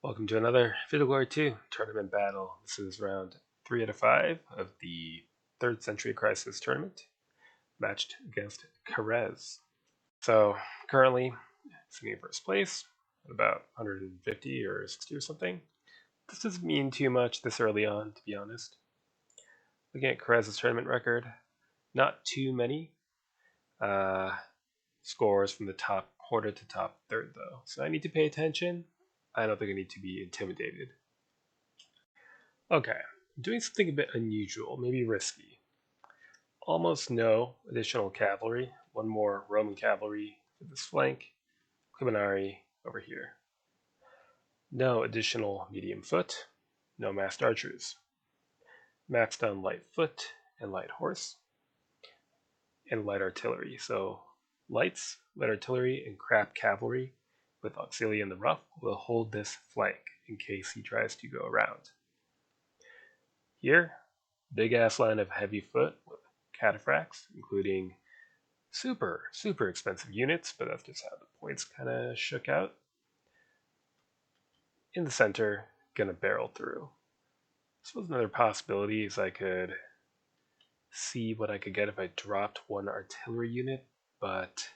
Welcome to another Fiddle Glory 2 tournament battle. This is round 3 out of 5 of the 3rd Century Crisis tournament, matched against Carez. So, currently sitting in first place at about 150 or 60 or something. This doesn't mean too much this early on, to be honest. Looking at Carez's tournament record, not too many uh, scores from the top quarter to top third, though. So I need to pay attention. I don't think I need to be intimidated. Okay, doing something a bit unusual, maybe risky. Almost no additional cavalry, one more Roman cavalry for this flank, Climinari over here. No additional medium foot, no massed archers. Maxed on light foot and light horse, and light artillery. So lights, light artillery, and crap cavalry with auxilia in the rough will hold this flank in case he tries to go around. Here, big ass line of heavy foot with cataphracts, including super expensive units, but that's just how the points kind of shook out. In the center, gonna barrel through. I suppose another possibility is I could see what I could get if I dropped one artillery unit, but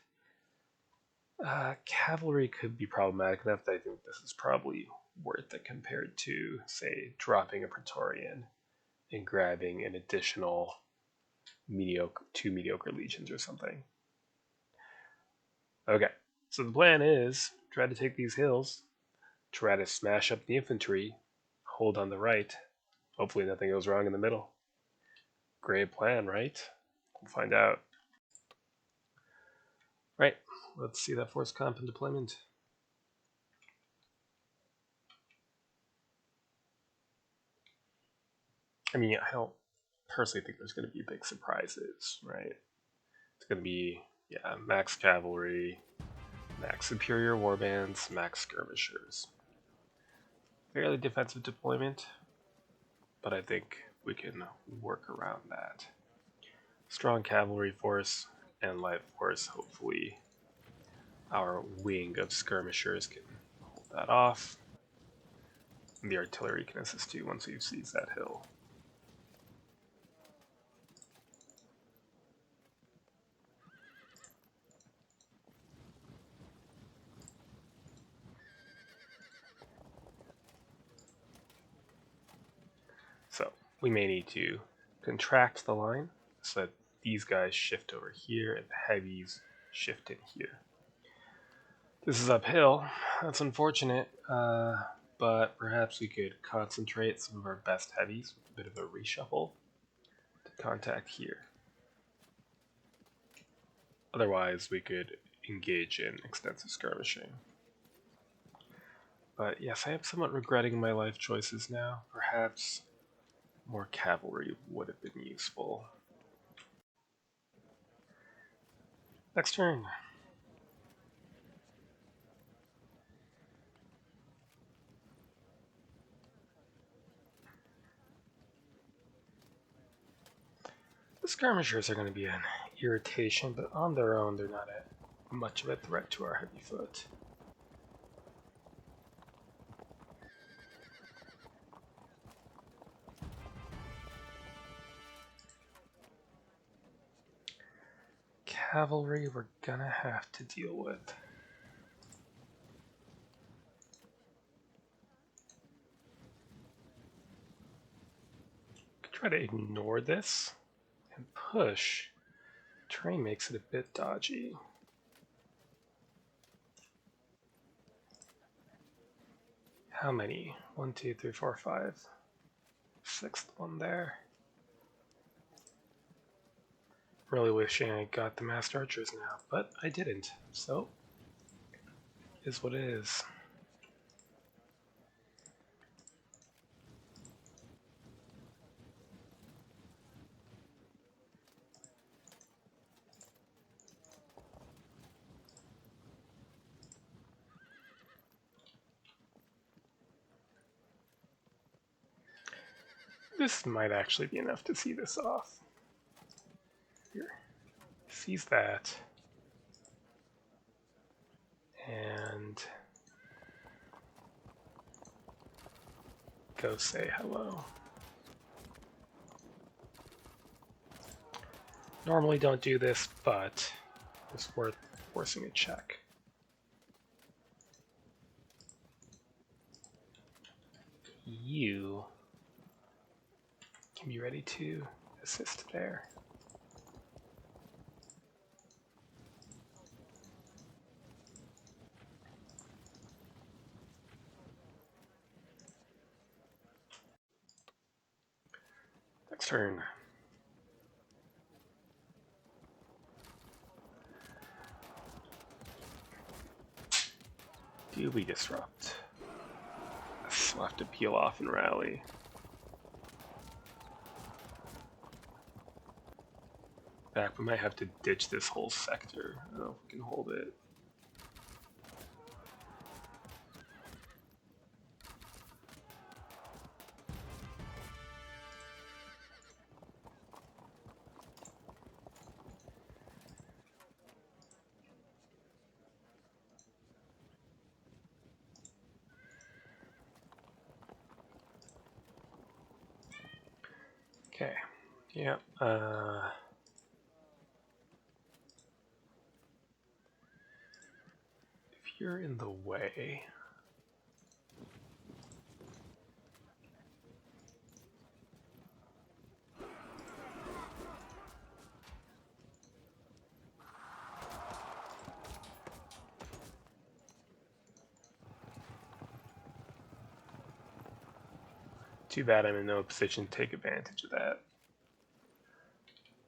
cavalry could be problematic enough that I think this is probably worth it compared to, say, dropping a Praetorian and grabbing an additional two mediocre legions or something. Okay, so the plan is try to take these hills, try to smash up the infantry, hold on the right. Hopefully nothing goes wrong in the middle. Great plan, right? We'll find out. Right, let's see that force comp in deployment. I mean, I don't personally think there's going to be big surprises, right? It's going to be, yeah, max cavalry, max superior warbands, max skirmishers. Fairly defensive deployment, but I think we can work around that. Strong cavalry force and light force, hopefully our wing of skirmishers can hold that off. And the artillery can assist too once we've seized that hill. So we may need to contract the line so that these guys shift over here and the heavies shift in here. This is uphill. That's unfortunate, but perhaps we could concentrate some of our best heavies with a bit of a reshuffle to contact here. Otherwise, we could engage in extensive skirmishing. But yes, I am somewhat regretting my life choices now. Perhaps more cavalry would have been useful. Next turn. The skirmishers are going to be an irritation, but on their own, they're not much of a threat to our heavy foot. Cavalry we're gonna have to deal with. Could try to ignore this and push. Terrain makes it a bit dodgy. How many? 1, 2, 3, 4, 5. Sixth one there. Really wishing I got the massed archers now, but I didn't, so is what it is. This might actually be enough to see this off. Here. Sees that. And go say hello. Normally don't do this, but it's worth forcing a check. You can be ready to assist there. Next turn. Do we disrupt? We'll have to peel off and rally. Back, we might have to ditch this whole sector. I don't know if we can hold it. Okay, yeah. If you're in the way, too bad I'm in no position to take advantage of that.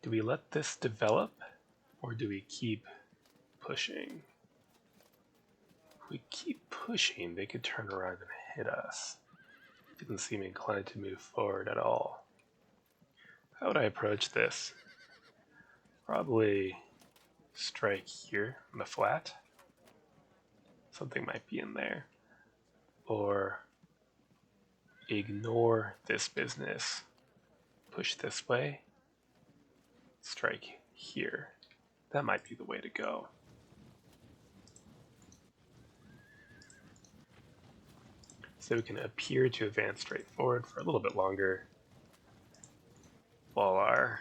Do we let this develop, or do we keep pushing? If we keep pushing, they could turn around and hit us. Didn't seem inclined to move forward at all. How would I approach this? Probably strike here on the flat. Something might be in there. Or ignore this business. Push this way. Strike here. That might be the way to go. So we can appear to advance straight forward for a little bit longer. While our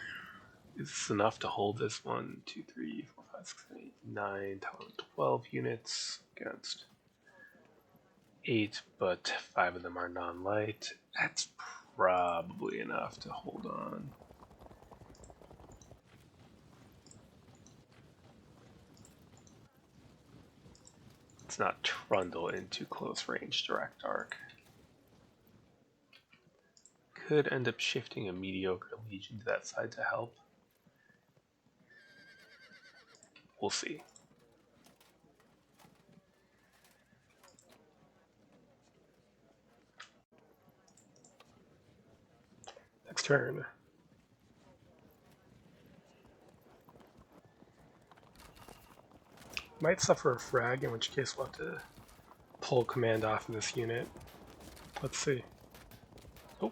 is this enough to hold this 1, 2, 3, 4, 5, 6, 7, 8, 9, 12 units against 8, but 5 of them are non-light. That's probably enough to hold on. Let's not trundle into close range direct arc. Could end up shifting a mediocre legion to that side to help. We'll see. Next turn. Might suffer a frag, in which case we'll have to pull command off in this unit. Let's see. Oh.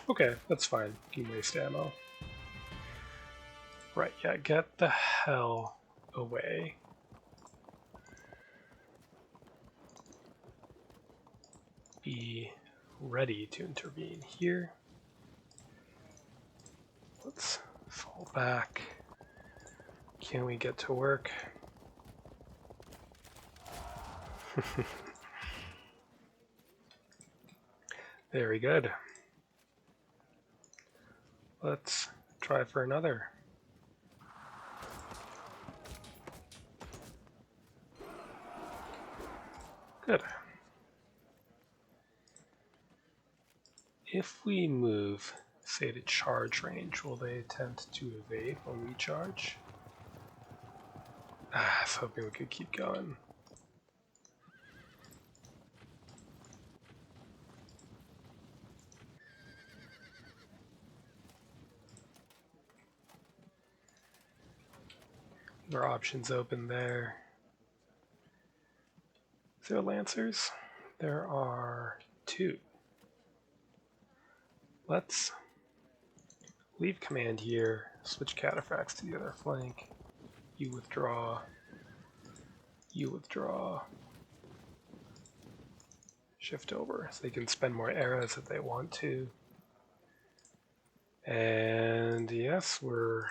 Okay, that's fine. Can waste ammo. Right, yeah, get the hell away. Be ready to intervene here. Let's fall back. Can we get to work? Very good. Let's try for another. Good. If we move, say, to charge range, will they attempt to evade when we charge? I was hoping we could keep going. There are options open there. Is there lancers? There are 2. Let's leave command here. Switch cataphracts to the other flank. You withdraw. You withdraw. Shift over so they can spend more arrows if they want to. And yes, we're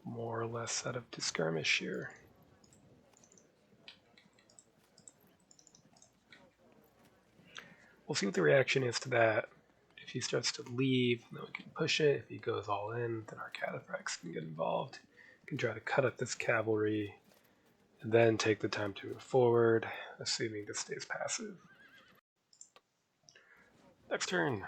more or less set up to skirmish here. We'll see what the reaction is to that. If he starts to leave, then we can push it. If he goes all in, then our cataphracts can get involved. We can try to cut up this cavalry and then take the time to move forward, assuming this stays passive. Next turn.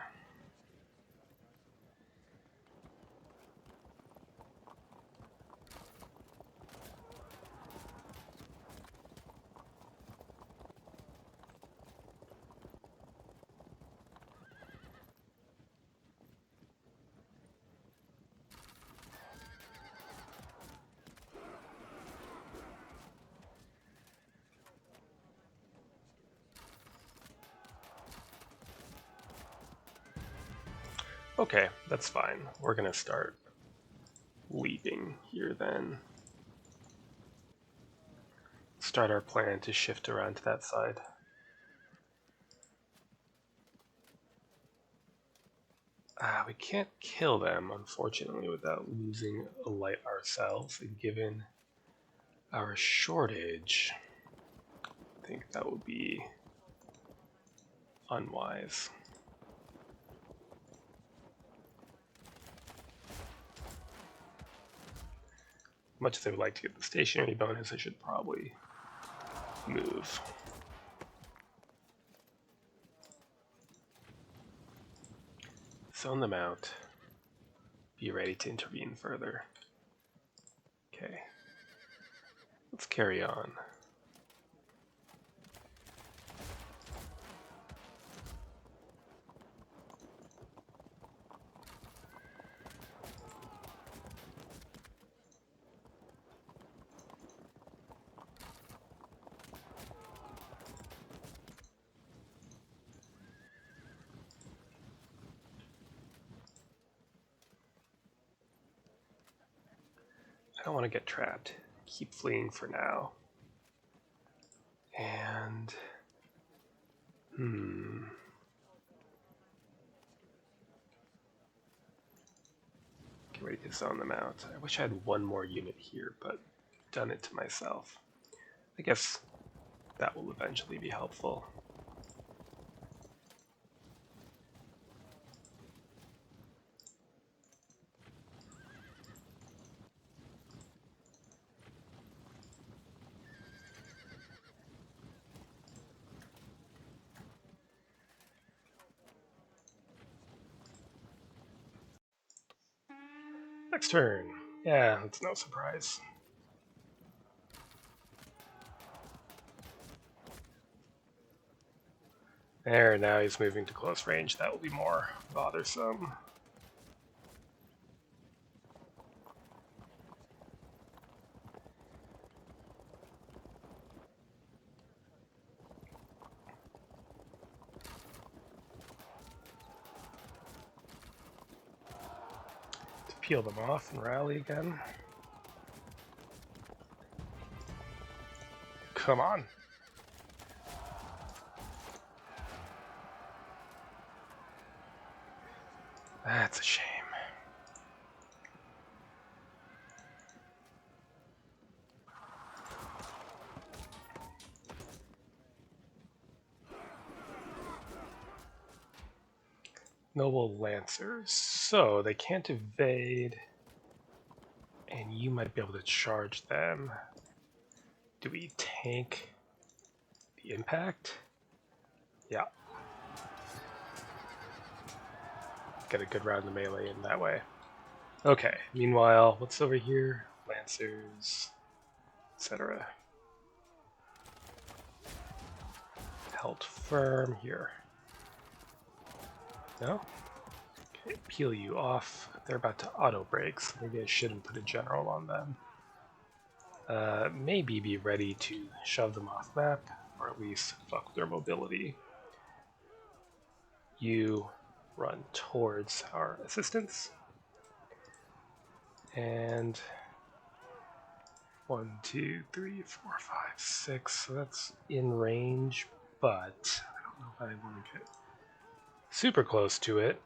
Okay, that's fine. We're going to start leaping here then. Start our plan to shift around to that side. We can't kill them, unfortunately, without losing a light ourselves. And given our shortage, I think that would be unwise. Much as I would like to get the stationary bonus, I should probably move. Zone them out. Be ready to intervene further. Okay. Let's carry on. I don't want to get trapped. Keep fleeing for now. And get ready to zone them out. I wish I had one more unit here, but done it to myself. I guess that will eventually be helpful. Next turn. Yeah, it's no surprise. There, now he's moving to close range. That will be more bothersome. To peel them off and rally again. Come on. That's a shame. Noble Lancers. So they can't evade, and you might be able to charge them. Do we tank the impact? Yeah. Get a good round of melee in that way. Okay, meanwhile, what's over here? Lancers, etc. Held firm here. No? Okay, peel you off. They're about to auto break, so maybe I shouldn't put a general on them. Maybe be ready to shove them off map, or at least fuck with their mobility. You run towards our assistance. And 1, 2, 3, 4, 5, 6. So that's in range, but I don't know if I want to get super close to it.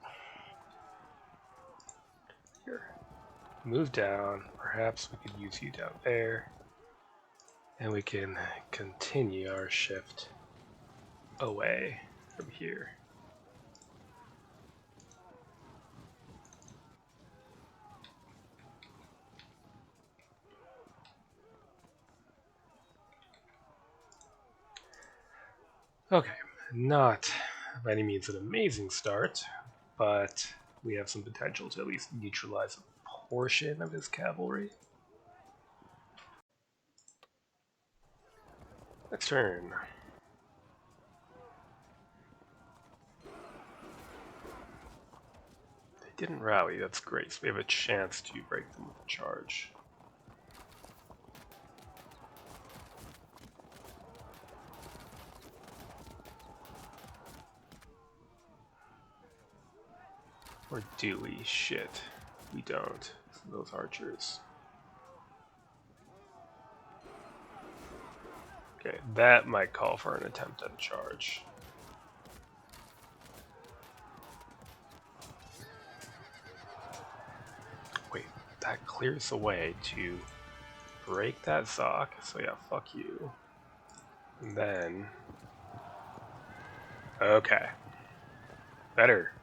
Here. Move down. Perhaps we could use you down there. And we can continue our shift away from here. Okay, not by any means an amazing start, but we have some potential to at least neutralize a portion of his cavalry. Next turn. They didn't rally, that's great, so we have a chance to break them with a charge. Or do we? Shit. We don't. Those archers. Okay, that might call for an attempt at a charge. Wait, that clears the way to break that Zoc, so yeah, fuck you. And then... Okay. Better.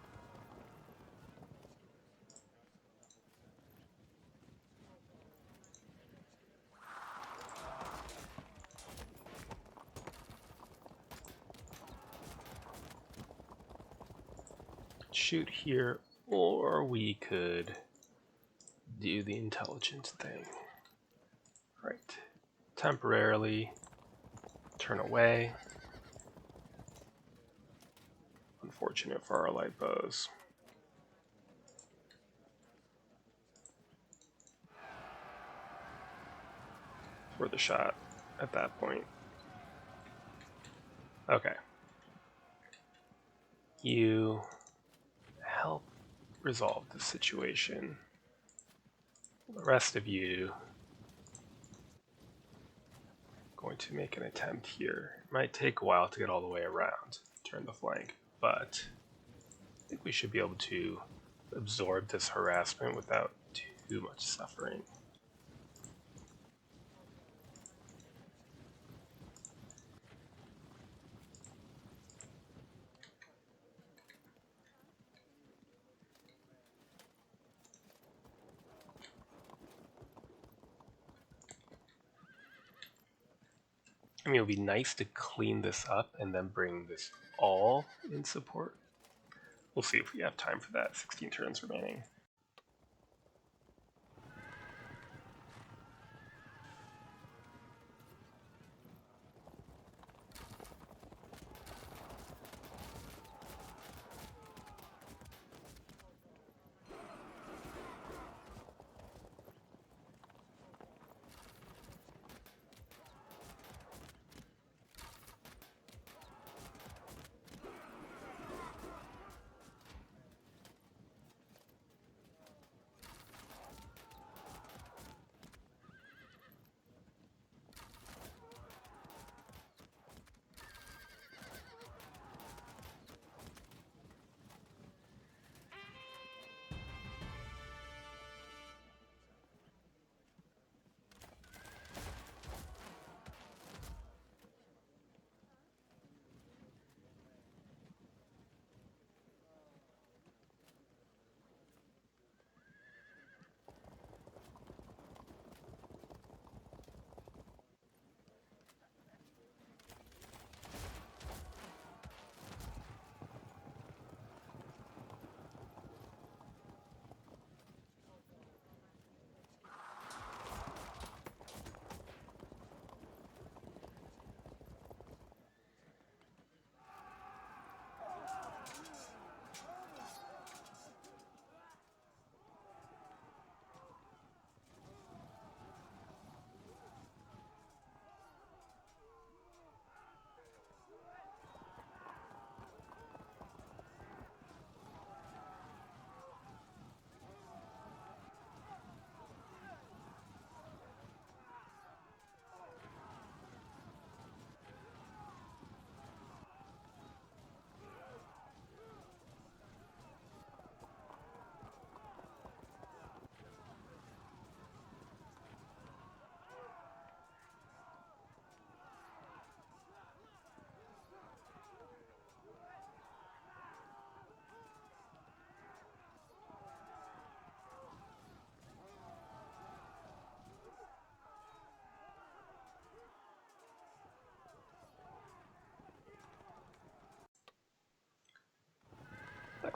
Shoot here, or we could do the intelligent thing. Right. Temporarily turn away. Unfortunate for our light bows. For the shot at that point. Okay. You help resolve the situation. The rest of you going to make an attempt here. It might take a while to get all the way around, turn the flank, but I think we should be able to absorb this harassment without too much suffering. I mean, it would be nice to clean this up and then bring this all in support. We'll see if we have time for that. 16 turns remaining.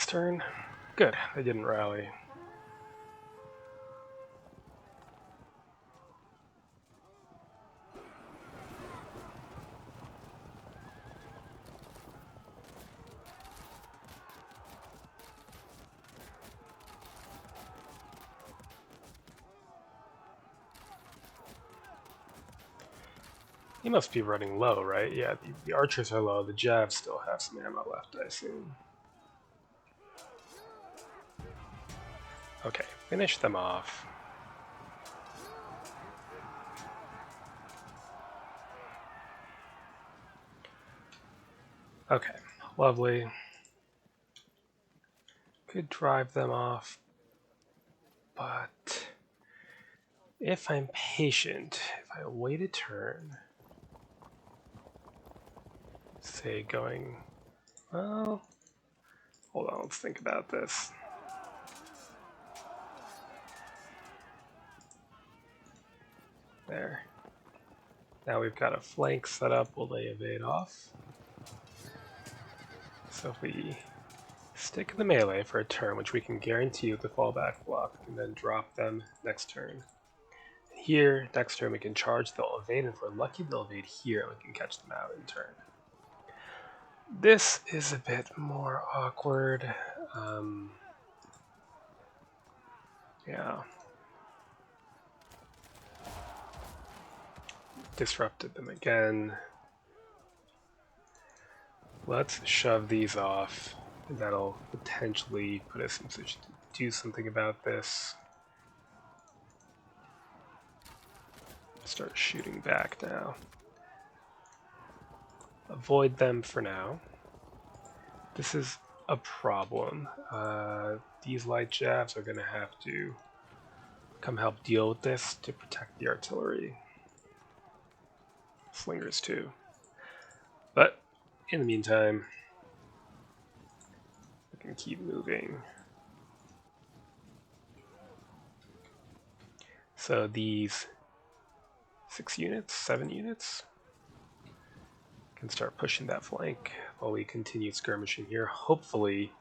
next turn. Good, they didn't rally. He must be running low, right? Yeah, the archers are low. The Javs still have some ammo left, I assume. Okay, finish them off. Okay, lovely. Could drive them off, but if I'm patient, if I wait a turn, say going, well, hold on, let's think about this. There. Now we've got a flank set up. Will they evade off? So if we stick in the melee for a turn, which we can guarantee with the fallback block, and then drop them next turn. Here, next turn we can charge, they'll evade, and if we're lucky they'll evade here, and we can catch them out in turn. This is a bit more awkward. Yeah. Disrupted them again. Let's shove these off. That'll potentially put us in position to do something about this. Start shooting back now. Avoid them for now. This is a problem. These light Javs are going to have to come help deal with this to protect the artillery. Slingers too. But in the meantime, we can keep moving. So these 6 units, 7 units, can start pushing that flank while we continue skirmishing here. Hopefully,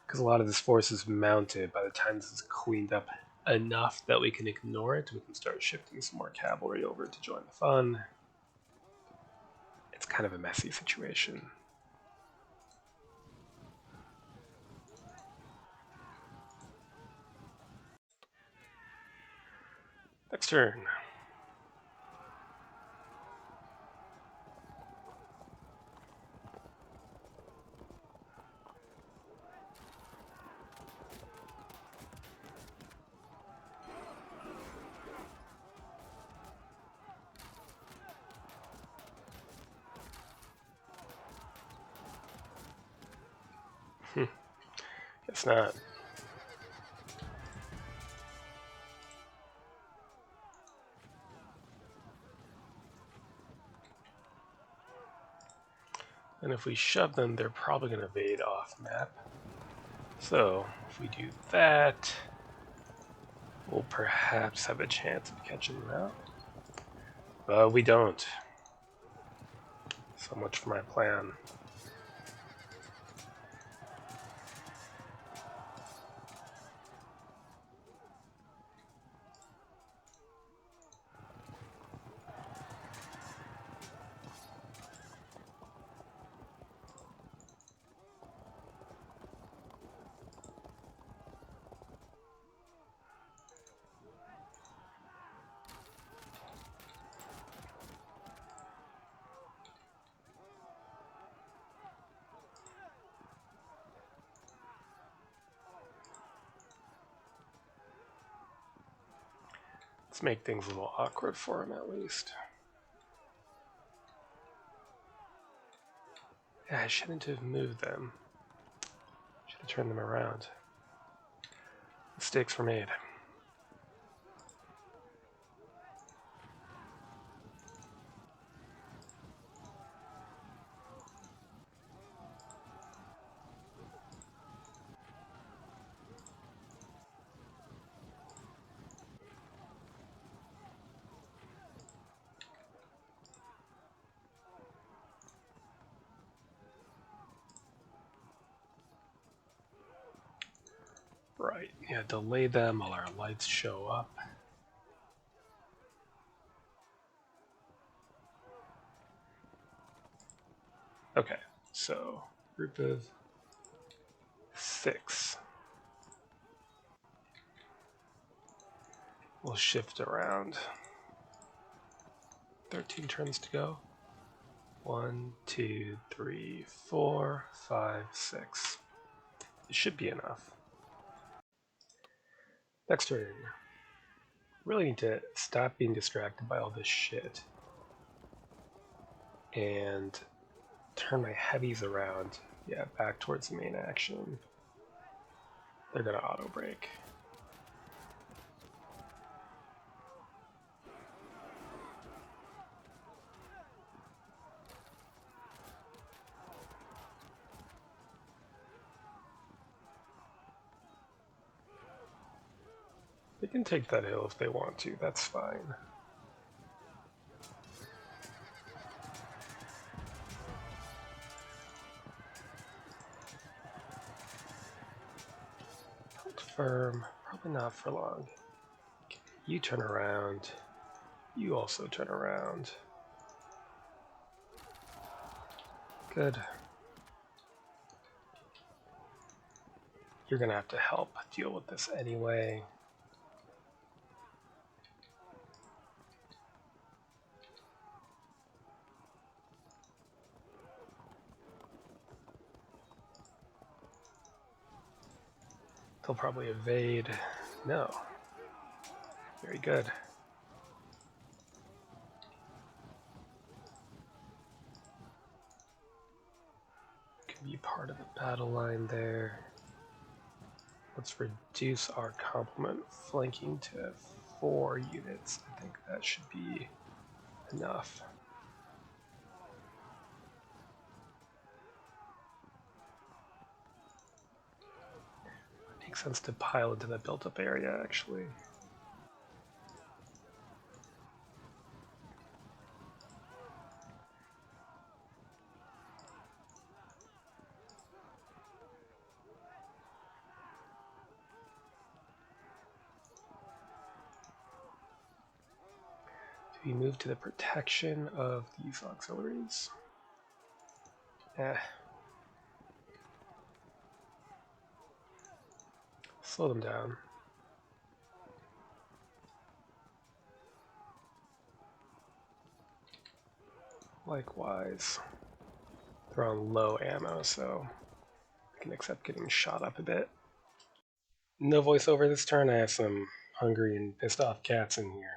because a lot of this force is mounted, by the time this is cleaned up enough that we can ignore it, we can start shifting some more cavalry over to join the fun. It's kind of a messy situation. Next turn. Guess not. And if we shove them, they're probably going to evade off map. So if we do that, we'll perhaps have a chance of catching them out. But we don't. So much for my plan. Let's make things a little awkward for him at least. Yeah, I shouldn't have moved them. Should have turned them around. Mistakes were made. Right, yeah, delay them while our lights show up. Okay, so group of 6. We'll shift around. 13 turns to go. 1, 2, 3, 4, 5, 6. It should be enough. Next turn. Really need to stop being distracted by all this shit and turn my heavies around. Yeah, back towards the main action. They're gonna auto break. They can take that hill if they want to, that's fine. Hold firm, probably not for long. You turn around. You also turn around. Good. You're gonna have to help deal with this anyway. They'll probably evade. No. Very good. Can be part of the battle line there. Let's reduce our complement flanking to 4 units. I think that should be enough. It makes sense to pile into the built-up area, actually. Do we move to the protection of these auxiliaries? Slow them down. Likewise, they're on low ammo, so I can accept getting shot up a bit. No voiceover this turn. I have some hungry and pissed off cats in here.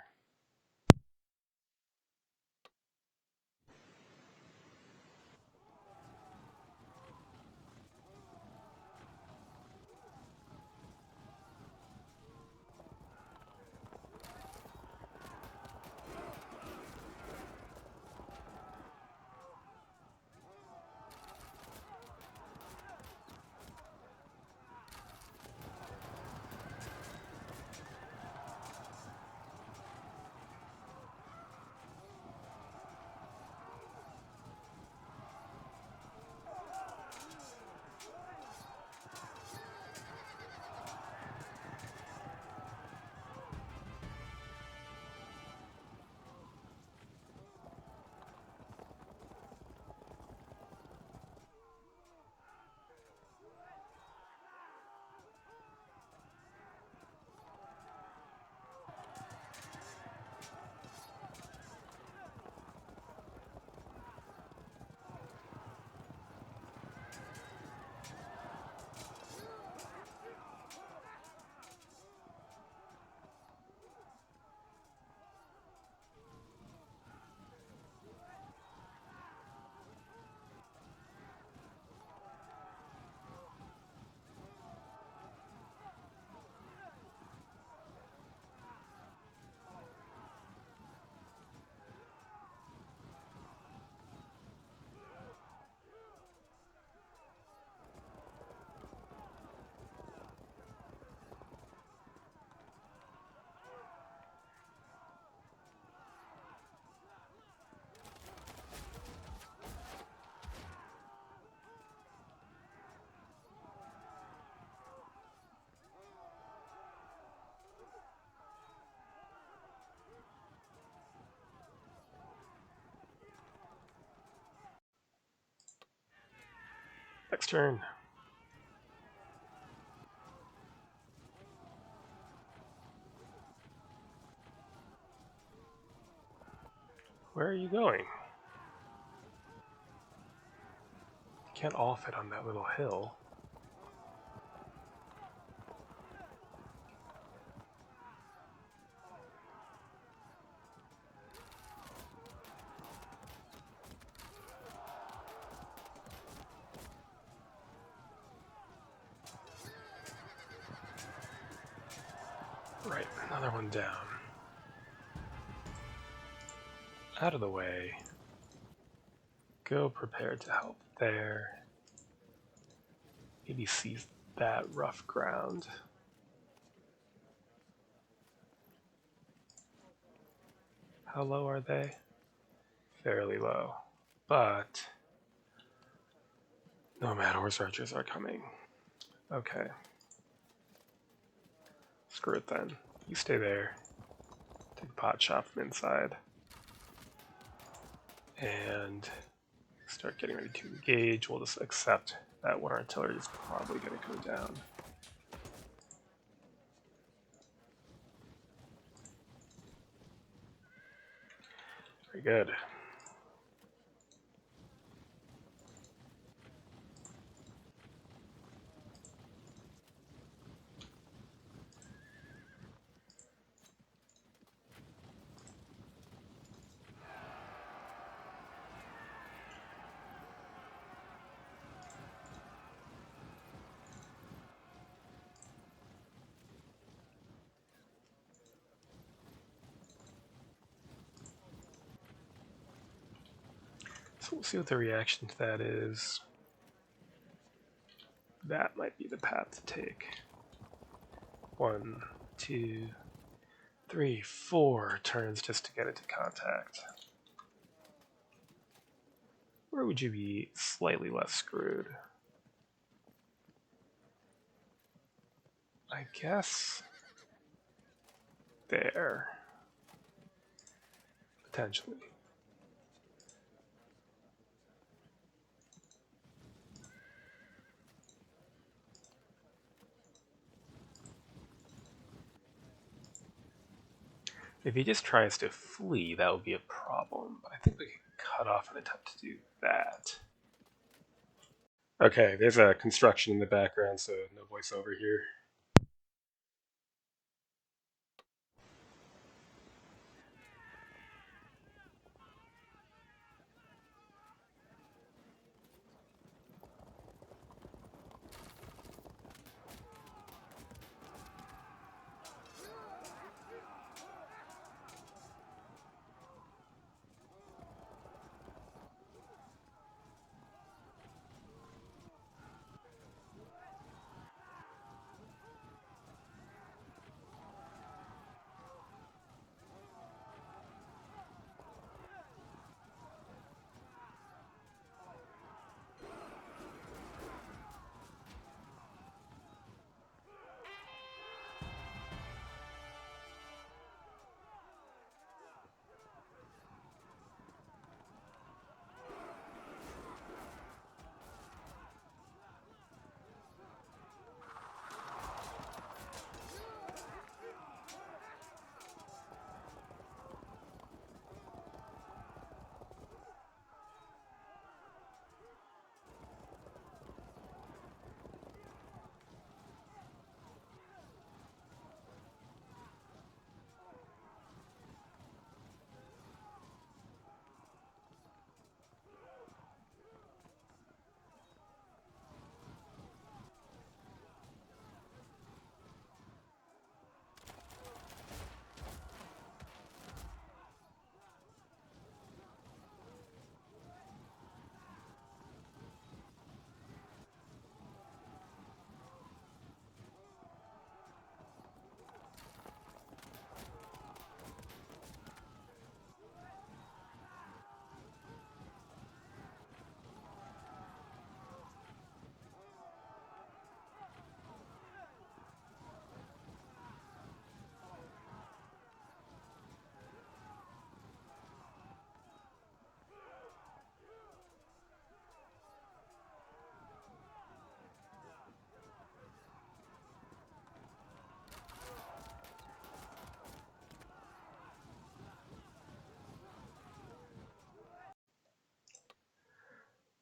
Next turn. Where are you going? Can't all fit on that little hill. Right, another one down. Out of the way. Go prepared to help there. Maybe seize that rough ground. How low are they? Fairly low. But no matter, horse archers are coming. Okay. Screw it then. You stay there. Take a pot shot from inside. And start getting ready to engage. We'll just accept that one artillery is probably going to go down. Very good. So we'll see what the reaction to that is. That might be the path to take. 1, 2, 3, 4 turns just to get into contact. Where would you be slightly less screwed? I guess there. Potentially. If he just tries to flee, that would be a problem. I think we can cut off an attempt to do that. Okay, there's a construction in the background, so no voiceover here.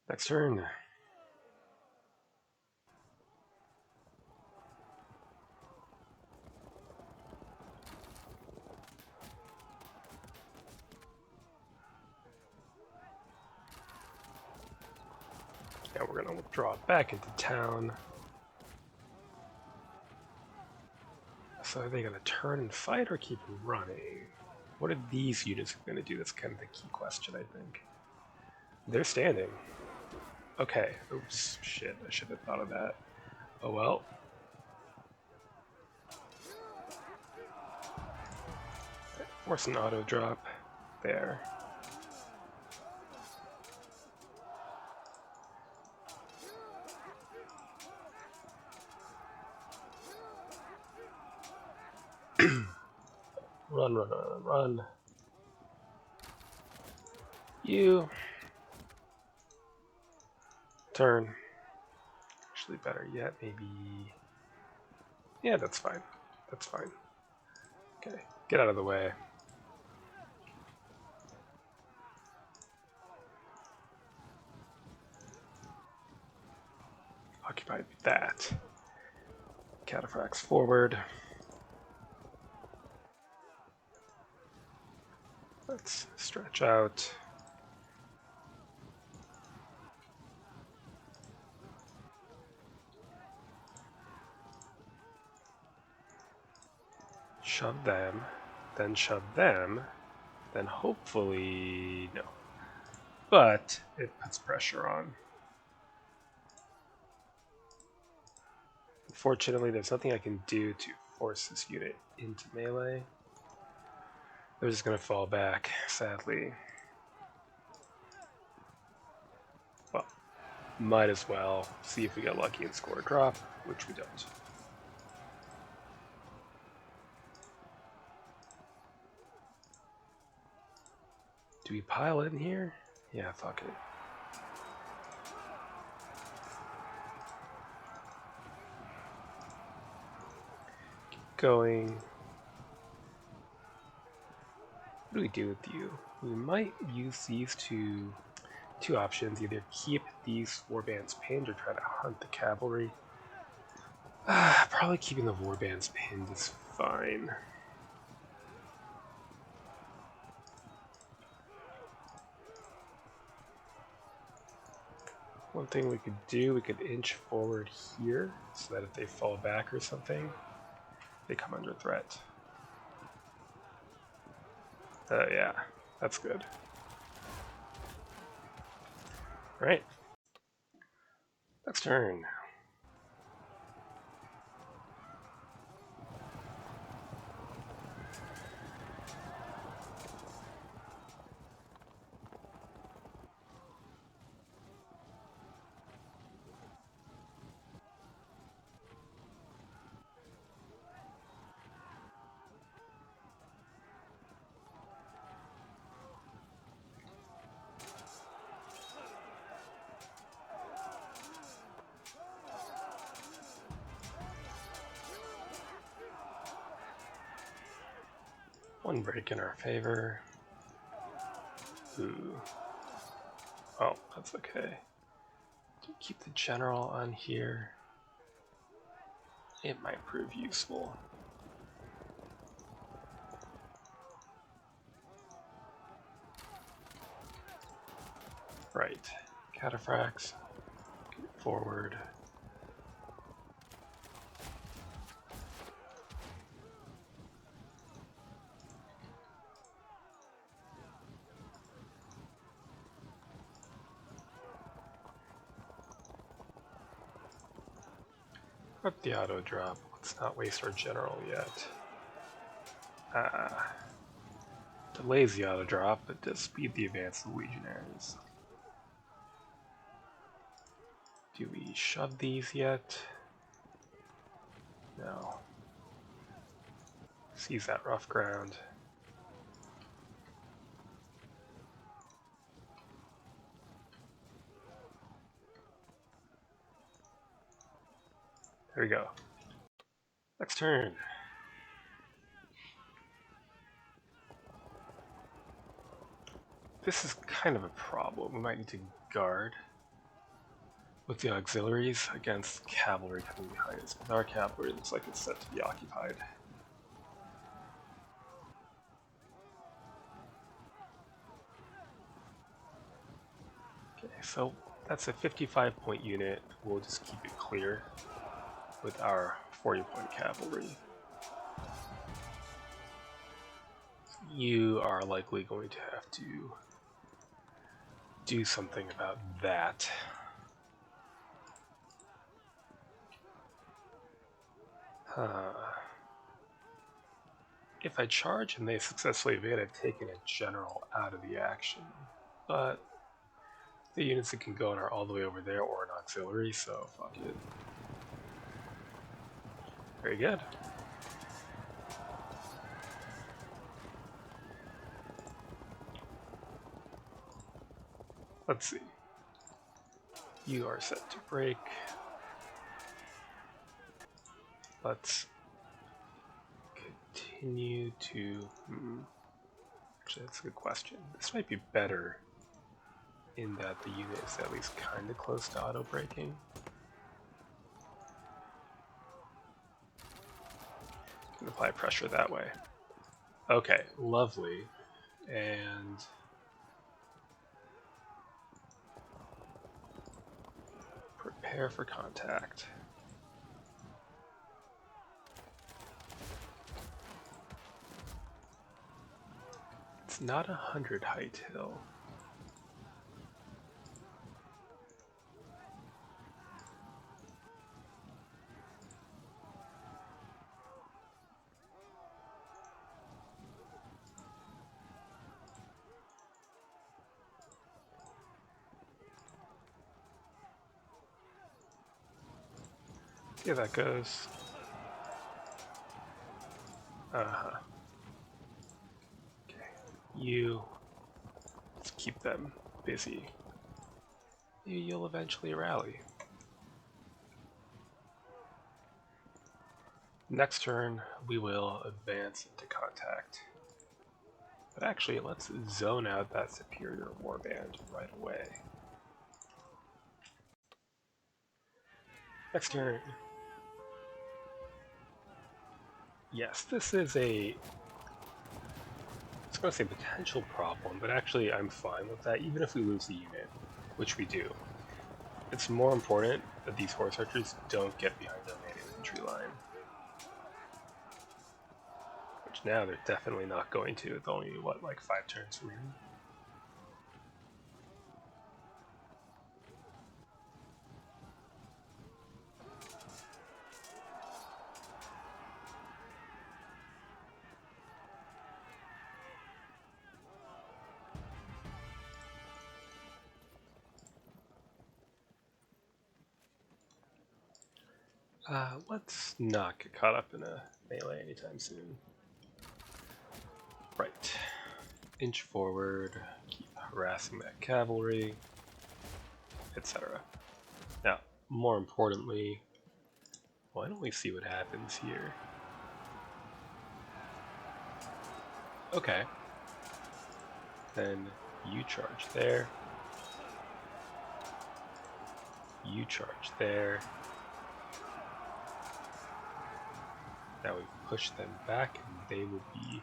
Next turn. Now we're going to withdraw back into town. So are they going to turn and fight or keep running? What are these units going to do? That's kind of the key question, I think. They're standing. Okay. Oops. Shit. I should have thought of that. Oh well. Force an auto drop. There. Run, run, run, run. You. Turn. Actually, better yet, maybe. Yeah, that's fine. That's fine. Okay, get out of the way. Occupied that. Cataphracts forward. Let's stretch out. Shove them, then shove them, then hopefully no. But it puts pressure on. Unfortunately, there's nothing I can do to force this unit into melee. They're just going to fall back, sadly. Well, might as well see if we get lucky and score a drop, which we don't. Do we pile in here? Yeah, fuck it. Keep going. What do we do with you? We might use these two options. Either keep these warbands pinned or try to hunt the cavalry. Probably keeping the warbands pinned is fine. One thing we could do, we could inch forward here so that if they fall back or something, they come under threat. Yeah, that's good. Right. Next turn. One break in our favor. Ooh. Oh, that's okay. Keep the general on here. It might prove useful. Right. Cataphracts. Get forward. Up the auto drop. Let's not waste our general yet. Delays the auto drop, but does speed the advance of the legionaries. Do we shove these yet? No. Seize that rough ground. There we go. Next turn. This is kind of a problem. We might need to guard. with the auxiliaries against cavalry coming behind us. With our cavalry, it looks like it's set to be occupied. Okay, so that's a 55-point unit. We'll just keep it clear with our 40-point cavalry. You are likely going to have to do something about that. If I charge and they successfully evade, I've taken a general out of the action. But the units that can go in are all the way over there or an auxiliary, so fuck it. Very good. Let's see. You are set to break. Let's continue to... Actually, that's a good question. This might be better in that the unit is at least kind of close to auto-breaking. Can apply pressure that way. Okay, lovely. And... prepare for contact. It's not 100 height hill. See how that goes. Uh-huh. Okay. Let's keep them busy. You'll eventually rally. Next turn, we will advance into contact. But actually, let's zone out that superior warband right away. Next turn. Yes, this is I was going to say potential problem, but actually I'm fine with that, even if we lose the unit, which we do. It's more important that these horse archers don't get behind our main infantry line. Which now they're definitely not going to. It's only, what, like 5 turns remaining? Let's not get caught up in a melee anytime soon. Right. Inch forward, keep harassing that cavalry, etc. Now, more importantly, why don't we see what happens here? Okay. Then you charge there. You charge there. Now we push them back and they will be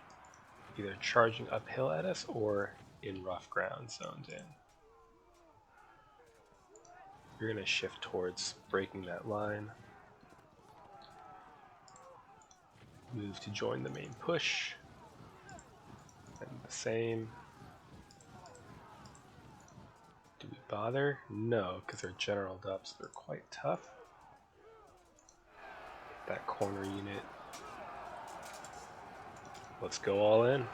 either charging uphill at us or in rough ground zoned in. You're going to shift towards breaking that line. Move to join the main push. And the same. Do we bother? No, because they're general dubs. They're quite tough. That corner unit. Let's go all in.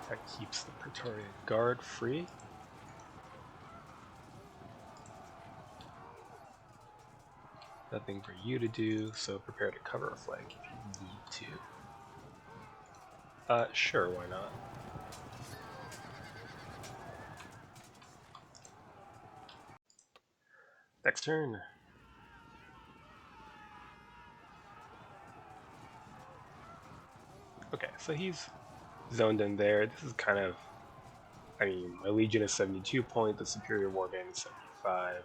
That keeps the Praetorian Guard free. Nothing for you to do, so prepare to cover a flank if you need to. Sure, why not? Next turn. Okay, so he's zoned in there. This is kind of I mean, my Legion is 72 point, the Superior Warband is 75.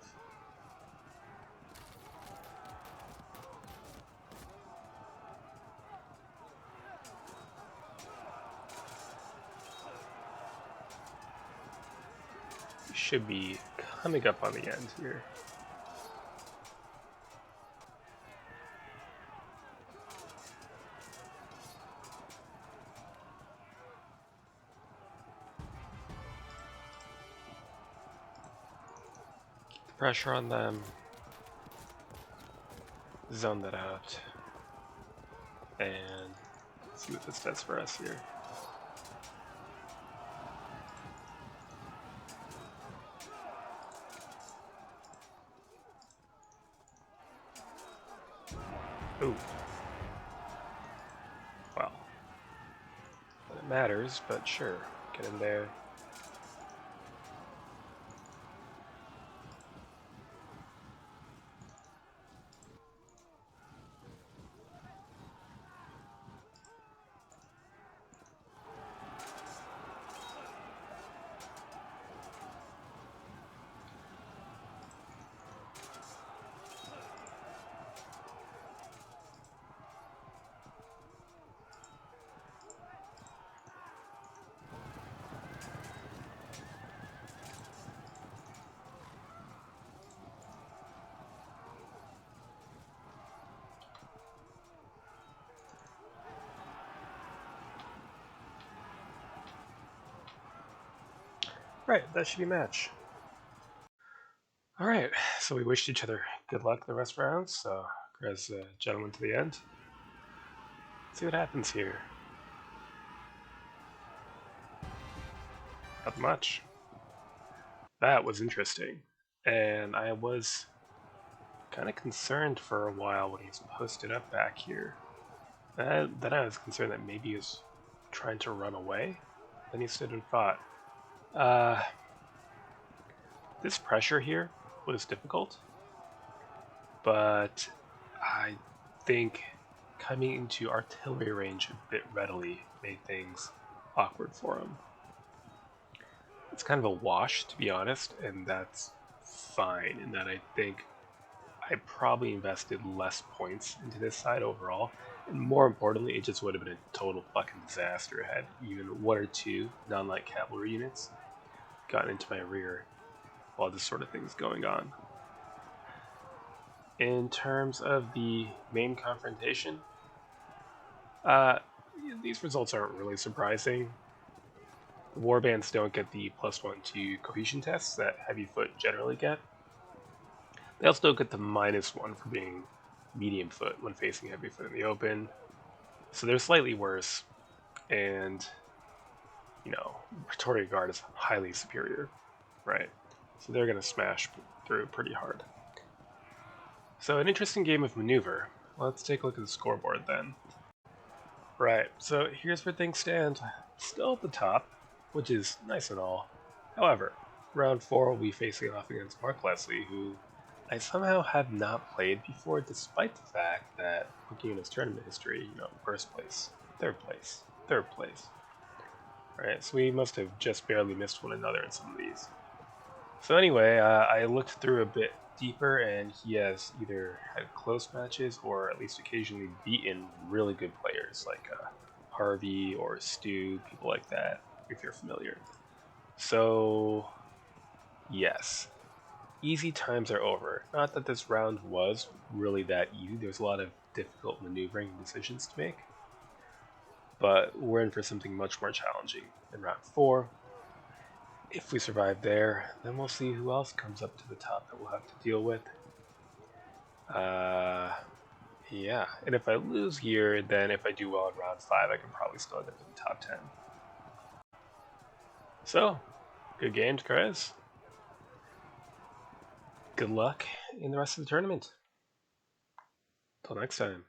We should be coming up on the end here. Keep the pressure on them. Zone that out. And see what this does for us here. Ooh. Well, it matters, but sure, get in there. Right, that should be a match. Alright, so we wished each other good luck the rest of the rounds, so as a gentleman to the end. Let's see what happens here. Not much. That was interesting. And I was kind of concerned for a while when he was posted up back here. Then I was concerned that maybe he was trying to run away. Then he stood and fought. This pressure here was difficult, but I think coming into artillery range a bit readily made things awkward for him. It's kind of a wash, to be honest, and that's fine in that I think I probably invested less points into this side overall, and more importantly, it just would have been a total fucking disaster had even one or two non-light cavalry units gotten into my rear while this sort of thing's going on. In terms of the main confrontation, these results aren't really surprising. The warbands don't get the +1 to cohesion tests that heavy foot generally get. They also don't get the -1 for being medium foot when facing heavy foot in the open. So they're slightly worse, and Praetorian Guard is highly superior, right? So they're going to smash through pretty hard. So an interesting game of maneuver. Let's take a look at the scoreboard then. Right, so here's where things stand. Still at the top, which is nice and all. However, round 4 will be facing off against Mark Leslie, who I somehow have not played before, despite the fact that looking at his tournament history, first place, third place, third place. Right, so we must have just barely missed one another in some of these. So anyway, I looked through a bit deeper, and he has either had close matches or at least occasionally beaten really good players like Harvey or Stu, people like that, if you're familiar. So, yes, easy times are over. Not that this round was really that easy. There's a lot of difficult maneuvering decisions to make, but we're in for something much more challenging in round 4. If we survive there, then we'll see who else comes up to the top that we'll have to deal with. Yeah, and if I lose here, then if I do well in round 5, I can probably still end up in the top 10. So, good games, guys. Good luck in the rest of the tournament. Till next time.